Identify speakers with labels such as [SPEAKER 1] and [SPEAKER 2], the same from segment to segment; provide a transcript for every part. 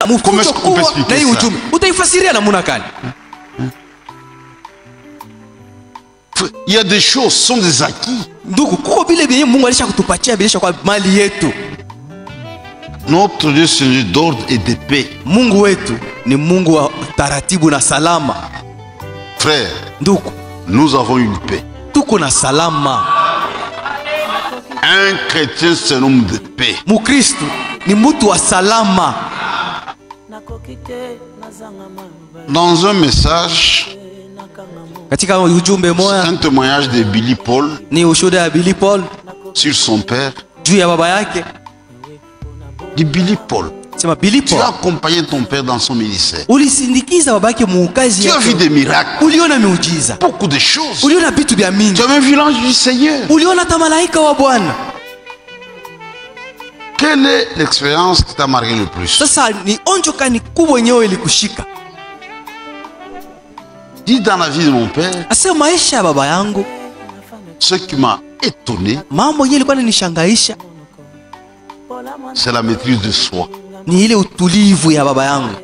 [SPEAKER 1] Comment est-ce qu'on peut expliquer ça?
[SPEAKER 2] Utaifasiria namuna gani?
[SPEAKER 1] Il y a des choses, ce sont des acquis.
[SPEAKER 2] Ndugu, kuko vile vyenye Mungu alishakutupatia bilisha kwa mali yetu.
[SPEAKER 1] Notre Dieu c'est un Dieu d'ordre et de paix.
[SPEAKER 2] Mungu wetu ni Mungu wa taratibu na salama.
[SPEAKER 1] Frère,
[SPEAKER 2] ndugu,
[SPEAKER 1] nous avons une paix.
[SPEAKER 2] Tuko na salama.
[SPEAKER 1] Un chrétien c'est un homme de paix.
[SPEAKER 2] Mukristo ni mtu wa salama.
[SPEAKER 1] Dans un message,
[SPEAKER 2] katika ujumbe moja,
[SPEAKER 1] un témoignage de Billy Paul,
[SPEAKER 2] ni ushuhuda ya Billy Paul
[SPEAKER 1] sur son père,
[SPEAKER 2] juu ya baba yake.
[SPEAKER 1] Dit Billy Paul,
[SPEAKER 2] Billy Paul,
[SPEAKER 1] tu as accompagné ton père dans son ministère.
[SPEAKER 2] Ulisindikiza babake muukazi
[SPEAKER 1] tu as vu des miracles.
[SPEAKER 2] Uliona miujiza.
[SPEAKER 1] Beaucoup de choses.
[SPEAKER 2] Uliona vitu vya mingi.
[SPEAKER 1] Tu as même vu l'ange du Seigneur.
[SPEAKER 2] Uliona hata malaika wa Bwana.
[SPEAKER 1] Quelle est l'expérience qui t'a marqué le plus?
[SPEAKER 2] Sasa ni onjo kani kubwa nyewe ilikushika?
[SPEAKER 1] Dis dans la vie de mon père.
[SPEAKER 2] Ase maisha ya baba yangu,
[SPEAKER 1] ce qui m'a étonné,
[SPEAKER 2] mambo yenyewe ilikuwa inanishangaisha,
[SPEAKER 1] c'est la maîtrise de soi.
[SPEAKER 2] Ni ile utulivu ya baba yangu.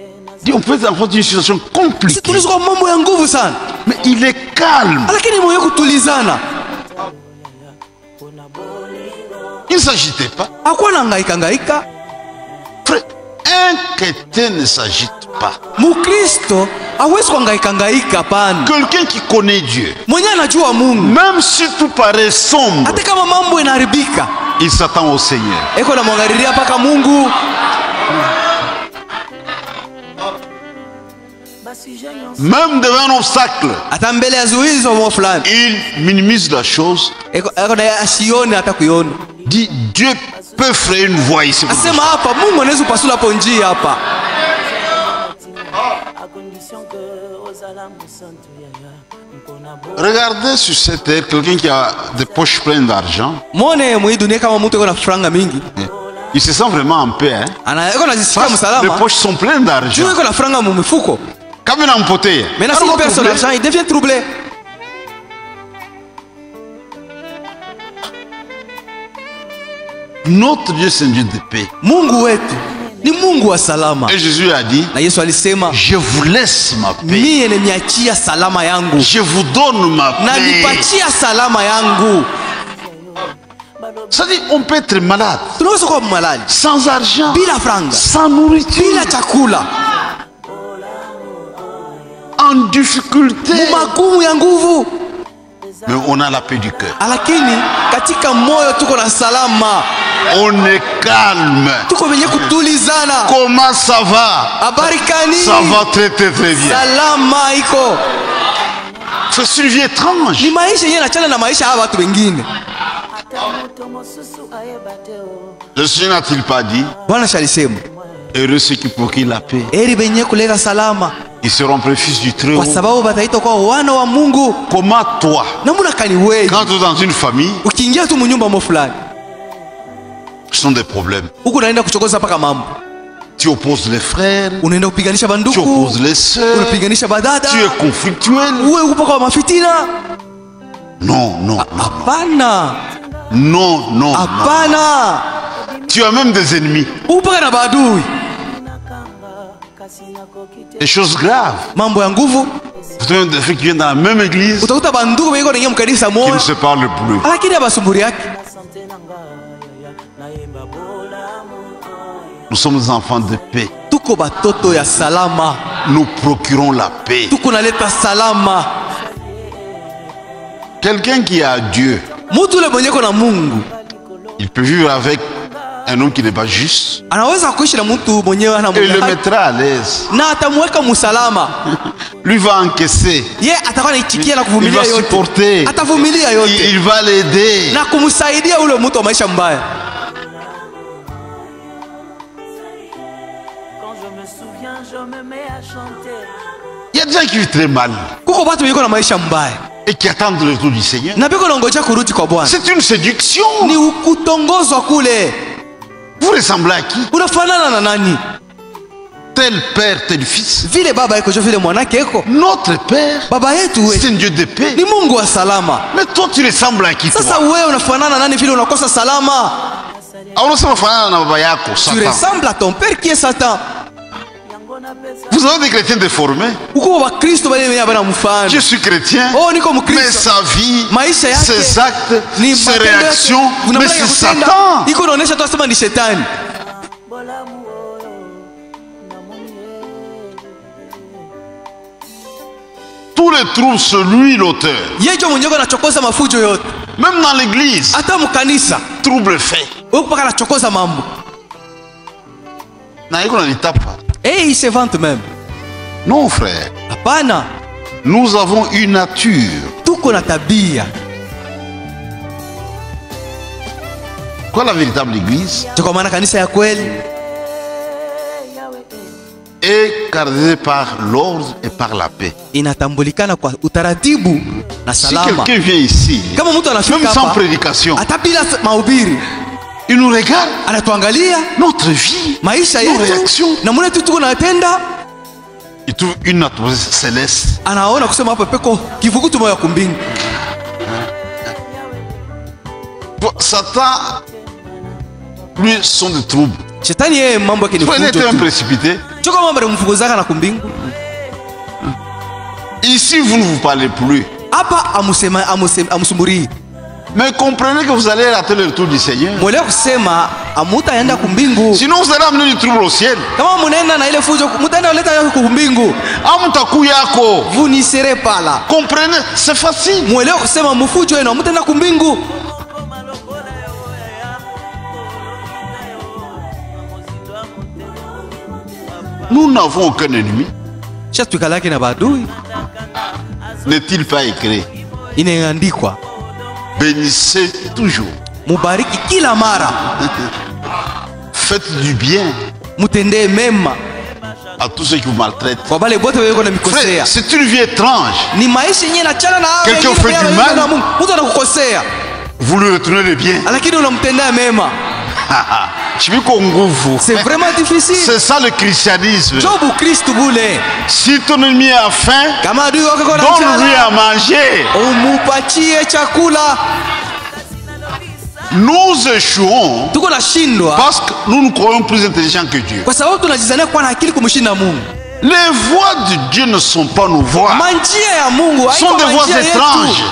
[SPEAKER 1] On peut être dans une situation compliquée.
[SPEAKER 2] Mambo ya nguvu sana.
[SPEAKER 1] Mais il est calme.
[SPEAKER 2] Lakini moyo kutulizana.
[SPEAKER 1] Il ne s'agitait pas.
[SPEAKER 2] Hakuwa hangaika.
[SPEAKER 1] Frère, un chrétien ne s'agite pas.
[SPEAKER 2] Mukristo hawezi kuhangaika pana.
[SPEAKER 1] Quelqu'un qui connaît Dieu,
[SPEAKER 2] mwenye anajua Mungu,
[SPEAKER 1] même si tout paraît sombre,
[SPEAKER 2] hata kama mambo inaharibika,
[SPEAKER 1] il s'attend au Seigneur.
[SPEAKER 2] Eko na mwangalilia paka Mungu.
[SPEAKER 1] Même devant un obstacle,
[SPEAKER 2] hata mbele ya zuizo mo fulani,
[SPEAKER 1] il minimise la chose.
[SPEAKER 2] Eko na asione hata kuiona.
[SPEAKER 1] Dit Dieu peut frayer une voie ici.
[SPEAKER 2] Asema hapa Mungu anaweza kupasula hapo njia hapa.
[SPEAKER 1] Regardez sur cette terre quelqu'un qui a des poches pleines d'argent. Il se sent vraiment en paix. Hein? Les poches sont pleines d'argent. Quand il a empoté,
[SPEAKER 2] maintenant si personne l'argent, il devient troublé.
[SPEAKER 1] Notre Dieu c'est un Dieu de paix.
[SPEAKER 2] Mungu wetu ni Mungu wa salama.
[SPEAKER 1] Et Jésus a dit,
[SPEAKER 2] na Yesu alisema,
[SPEAKER 1] je vous laisse ma paix.
[SPEAKER 2] Mie nimeachia salama yangu.
[SPEAKER 1] Je vous donne ma paix.
[SPEAKER 2] Na nipatia salama yangu.
[SPEAKER 1] Ça dit, on peut être malade.
[SPEAKER 2] Tunaweza kuwa maladi,
[SPEAKER 1] sans argent,
[SPEAKER 2] bila franga,
[SPEAKER 1] sans nourriture,
[SPEAKER 2] bila chakula,
[SPEAKER 1] en difficulté,
[SPEAKER 2] magumu ya nguvu.
[SPEAKER 1] Mais on a la paix du cœur.
[SPEAKER 2] Lakini katika moyo tuko na salama.
[SPEAKER 1] On est calme.
[SPEAKER 2] Tuko wenye kutulizana.
[SPEAKER 1] Comment ça va?
[SPEAKER 2] Habari kani?
[SPEAKER 1] Ça va très très très bien.
[SPEAKER 2] Salama iko.
[SPEAKER 1] C'est une vie étrange.
[SPEAKER 2] Ni maisha yenyewe nachana na maisha ya watu wengine.
[SPEAKER 1] Le Seigneur n'a-t-il pas dit?
[SPEAKER 2] Bwana alisema,
[SPEAKER 1] heureux ceux qui procurent la paix.
[SPEAKER 2] Heri benye kuleta salama.
[SPEAKER 1] Ils seront appelés fils du Très-Haut.
[SPEAKER 2] Kwa sababu bataitwa kwa wana wa Mungu.
[SPEAKER 1] Comment toi,
[SPEAKER 2] namuna kani wewe,
[SPEAKER 1] quand tu es dans une famille,
[SPEAKER 2] ukiingia tu mnyumba mo fulani,
[SPEAKER 1] ce sont des problèmes.
[SPEAKER 2] Huko unaenda kuchokoza paka mambo.
[SPEAKER 1] Tu opposes les frères,
[SPEAKER 2] unaenda kupiganisha banduku,
[SPEAKER 1] tu opposes les sœurs,
[SPEAKER 2] unapiganisha badada,
[SPEAKER 1] tu es conflictuel.
[SPEAKER 2] Wewe uko kwa mafitina.
[SPEAKER 1] Non, non.
[SPEAKER 2] Hapana.
[SPEAKER 1] Non, non.
[SPEAKER 2] Hapana.
[SPEAKER 1] Tu as même des ennemis.
[SPEAKER 2] Upo na badui.
[SPEAKER 1] Des choses graves.
[SPEAKER 2] Mambo ya nguvu.
[SPEAKER 1] Peut-être des filles qui viennent dans la même église,
[SPEAKER 2] utakuta banduku wengi wanaingia mkanisa moja,
[SPEAKER 1] qui ne se parlent plus.
[SPEAKER 2] Lakini abasumburi yake.
[SPEAKER 1] Nous sommes des enfants de paix.
[SPEAKER 2] Tuko batoto ya salama.
[SPEAKER 1] Nous procurons la paix.
[SPEAKER 2] Tuko naleta salama.
[SPEAKER 1] Quelqu'un qui a Dieu,
[SPEAKER 2] mtu yule mwenye na Mungu,
[SPEAKER 1] il peut vivre avec un homme qui n'est pas juste.
[SPEAKER 2] Anaweza kuishi na mtu mwenyewe ana
[SPEAKER 1] Mungu. Et le mettra à l'aise.
[SPEAKER 2] Na atamweka musalama.
[SPEAKER 1] Lui va encaisser.
[SPEAKER 2] Ye atakuwa anaitikia na kuvumilia yote.
[SPEAKER 1] Il va supporter.
[SPEAKER 2] Atavumilia yote.
[SPEAKER 1] Il va l'aider.
[SPEAKER 2] Na kumsaidia ule mtu wa maisha mbaya.
[SPEAKER 1] Il y a des gens qui vivent très mal.
[SPEAKER 2] Kuko watu wengi na maisha mbaya.
[SPEAKER 1] Et qui attendent le retour du Seigneur.
[SPEAKER 2] C'est
[SPEAKER 1] une séduction. Vous ressemblez à qui? Tel père, tel fils. Notre père, c'est un Dieu de paix. Mais toi, tu ressembles à qui? Tu
[SPEAKER 2] ressembles à ton père qui est Satan.
[SPEAKER 1] Vous avez des chrétiens déformés. Je suis chrétien, mais sa vie, ses actes, ses réactions, mais c'est Satan. Tous les troubles, c'est lui l'auteur. Même dans l'église, trouble fait.
[SPEAKER 2] Et il se vante même.
[SPEAKER 1] Non, frère. Nous avons une nature. Quoi la véritable église? Est caractérisée par l'ordre et par la paix. Si quelqu'un vient ici, même sans prédication, il nous regarde, notre vie, nos réactions, il trouve une atmosphère céleste. Satan, lui, sont des troubles. Il était un précipité. Ici, vous ne vous parlez plus. Mais comprenez que vous allez rater le retour du Seigneur. Sinon, vous allez amener du trouble au ciel.
[SPEAKER 2] Vous n'y serez pas là.
[SPEAKER 1] Comprenez, c'est facile. Nous n'avons aucun ennemi. N'est-il pas écrit? Bénissez toujours. Faites du bien à tous ceux qui vous maltraitent. Frère, c'est une vie étrange. Quelqu'un fait du mal, vous lui retournez le bien.
[SPEAKER 2] C'est vraiment difficile.
[SPEAKER 1] C'est ça le christianisme. Si ton ennemi a faim, donne-lui à manger. Nous échouons parce que nous nous croyons plus intelligents que Dieu. Les voix de Dieu ne sont pas nos voix. Ce sont des voix étranges.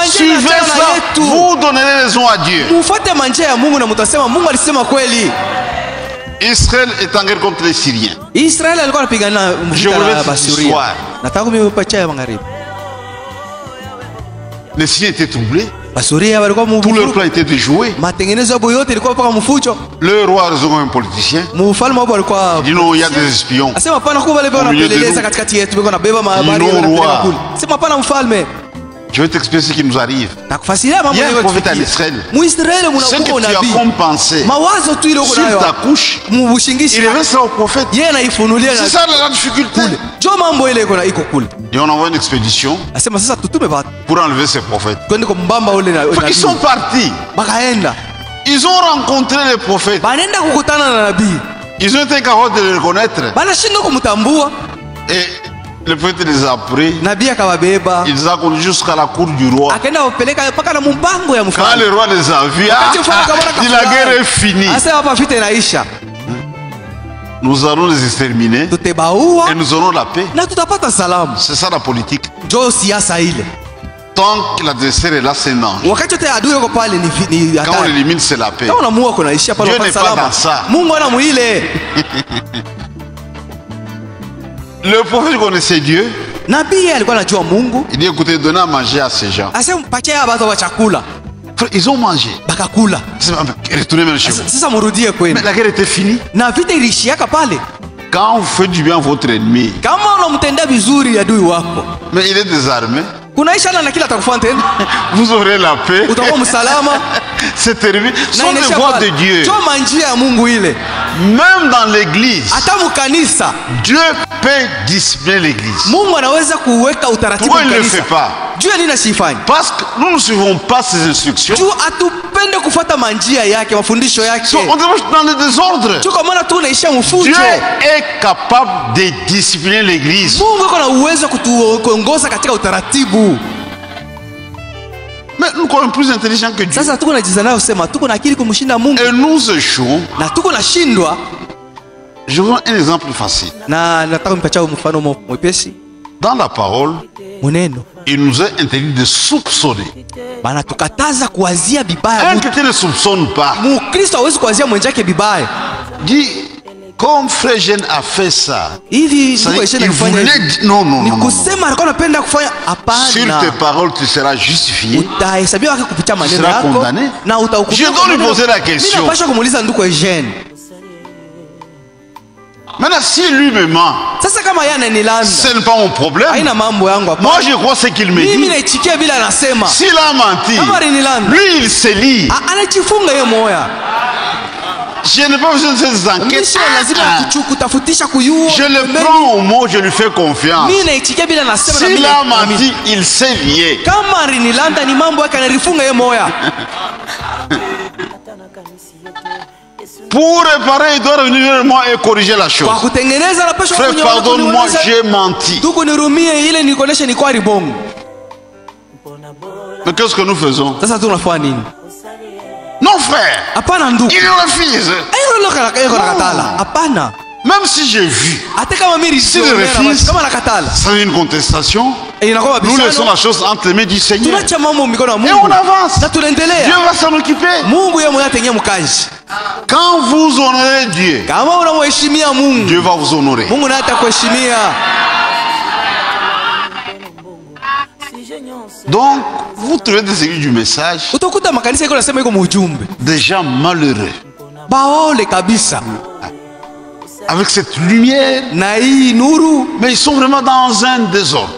[SPEAKER 1] Suivez ça, vous donnerez raison à Dieu. Israël est en guerre contre les Syriens. Je reviens sur l'histoire. Les Syriens étaient troublés. Tout leur plan était déjoué. Le roi a raison comme un politicien. Il dit non, il y a des espions. Je vais t'expliquer ce qui nous arrive. Il y a un prophète en Israël. Ce que tu as comme pensée sur ta couche, il restera au prophèt. C'est ça la difficulté. Et on envoie une expédition pour enlever ces prophètes. Ils sont partis. Ils ont rencontré les prophètes. Ils ont été capables de les reconnaître. Et le prophète les a pris. Il les a conduits jusqu'à la cour du roi. Quand le roi les a vus, la guerre est finie. Nous allons les exterminer et nous aurons la paix. C'est ça la politique. Tant que l'adversaire est là, c'est un ange. Quand on l'élimine, c'est la paix. Dieu n'est pas dans ça. Le prophète connaissait Dieu. Il dit écoutez, donnez à manger à ces gens. Ils ont mangé. Retournez même chez vous. Mais la guerre était finie. Quand vous faites du bien à votre ennemi, mais il est désarmé, vous aurez la paix. C'est terrible. Ce sont des voix de Dieu. Même dans l'église, Dieu peut discipliner l'église. Pourquoi il ne le fait pas? Parce que nous ne suivons pas ses instructions. On est dans le désordre. Dieu est capable de discipliner l'église. Mais nous sommes plus intelligents que Dieu. Et nous échouons Je vous donne un exemple facile.
[SPEAKER 2] Na nataka mpatia mfano mwepesi.
[SPEAKER 1] Dans la parole,
[SPEAKER 2] muneno,
[SPEAKER 1] il nous est interdit de soupçonner.
[SPEAKER 2] Bana tukataza kuwazia bibaya.
[SPEAKER 1] Un chrétien ne soupçonne pas.
[SPEAKER 2] Mkristo hawezi kuwazia mwenzake bibaya.
[SPEAKER 1] Dis, comme frère Jeune a fait ça.
[SPEAKER 2] Hivi
[SPEAKER 1] il voulait non.
[SPEAKER 2] Nikusema alikuwa anapenda kufanya hapana.
[SPEAKER 1] Sur tes paroles tu seras justifié.
[SPEAKER 2] Utahesabiwa kupitia maneno
[SPEAKER 1] yako. Tu seras condamné.
[SPEAKER 2] Na utahukumiwa.
[SPEAKER 1] Je dois lui poser la question.
[SPEAKER 2] Mimi napaswa kumuuliza ndugu Eugene.
[SPEAKER 1] Maintenant, si lui me ment, ce n'est pas mon problème. Moi, je crois ce qu'il me dit. S'il a menti, lui, il se lie. Je n'ai pas besoin de ces enquêtes. Je le prends au mot, je lui fais confiance. S'il a menti, il s'est lié. Pour réparer, il doit revenir vers moi et corriger la chose. Frère, pardonne-moi, j'ai menti. Mais qu'est-ce que nous faisons? Non, frère. Il refuse. Même si j'ai vu, s'il refuse, c'est une contestation. Nous laissons la chose entre les mains du Seigneur. Et on avance. Dieu va s'en occuper. Quand vous honorez Dieu, Dieu va vous honorer. Donc, vous trouvez des églises du message, des gens malheureux, avec cette lumière, mais ils sont vraiment dans un désordre.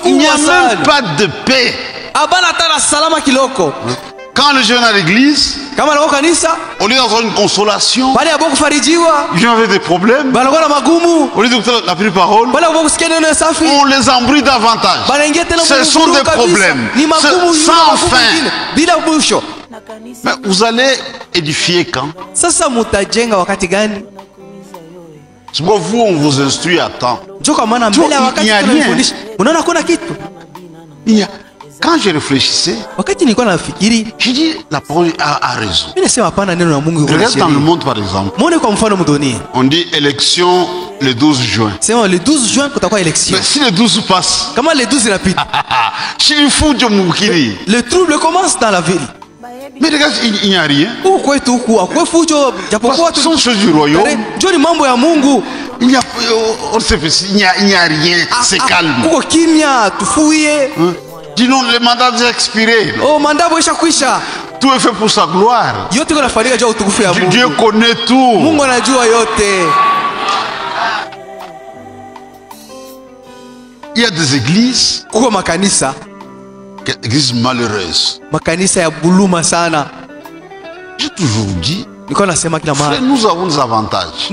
[SPEAKER 1] Il n'y a même pas de paix. Quand les jeunes à l'église, au lieu d'avoir une consolation, ils avaient des problèmes. Au lieu d'écouter la pure parole, on les embrouille davantage. Ce sont des problèmes sans fin. Mais vous allez édifier quand? C'est pourquoi vous, on vous instruit à temps. Il n'y a rien. Il y a. Quand je réfléchissais, je dis la parole a raison. Regarde dans le monde par exemple. On dit élection le 12 juin.
[SPEAKER 2] Le 12 juin,
[SPEAKER 1] mais si le 12 passe,
[SPEAKER 2] comment le 12 est rapide?
[SPEAKER 1] Le
[SPEAKER 2] trouble commence dans la ville.
[SPEAKER 1] Mais regarde, il n'y a rien. Ce sont choses du royaume. Il n'y a rien. C'est calme. Dis non, le mandat est expiré. Tout est fait pour sa gloire. Dieu connaît tout. Il y a des églises, églises malheureuses. J'ai toujours dit, frère, nous avons des avantages.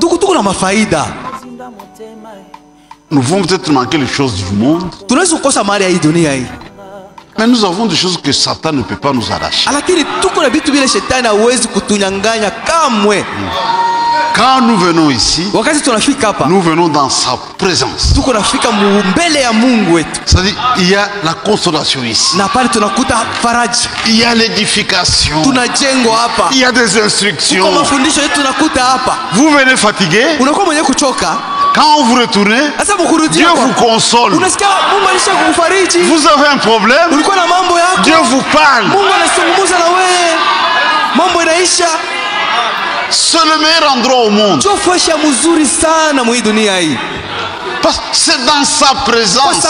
[SPEAKER 1] Nous vont peut-être manquer les choses du monde. Mais nous avons des choses que Satan ne peut pas nous arracher. Quand nous venons ici, nous venons dans sa présence. C'est-à-dire, il y a la consolation ici. Il y a l'édification. Il y a des instructions. Vous venez fatigué. Quand vous retournez, Dieu vous console. Vous avez un problème, Dieu vous parle. C'est le meilleur endroit au monde. Parce que c'est dans sa présence.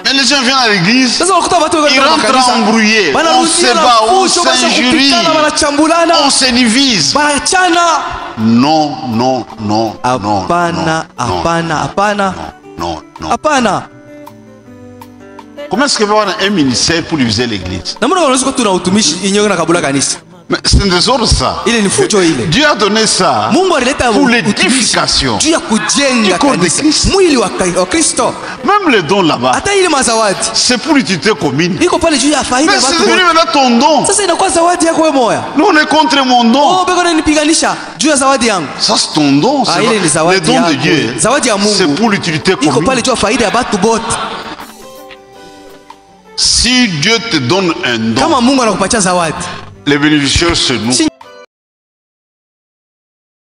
[SPEAKER 1] Mais les gens viennent à l'église, ils rentrent embrouillés. On se bat, on s'injurie, on se divise. Non, non, non, non, non, non. Comment est-ce qu'il va y avoir un ministère pour diviser l'église? Mais c'est un désordre ça. Dieu a donné ça pour l'édification du corps de Christ. Même les dons là-bas, c'est pour l'utilité commune. Mais c'est devenu maintenant ton don. Nous on est contre mon don. Ça c'est ton don. Les dons de Dieu, c'est pour l'utilité commune. Si Dieu te donne un don, les bénéficiaires c'est nous.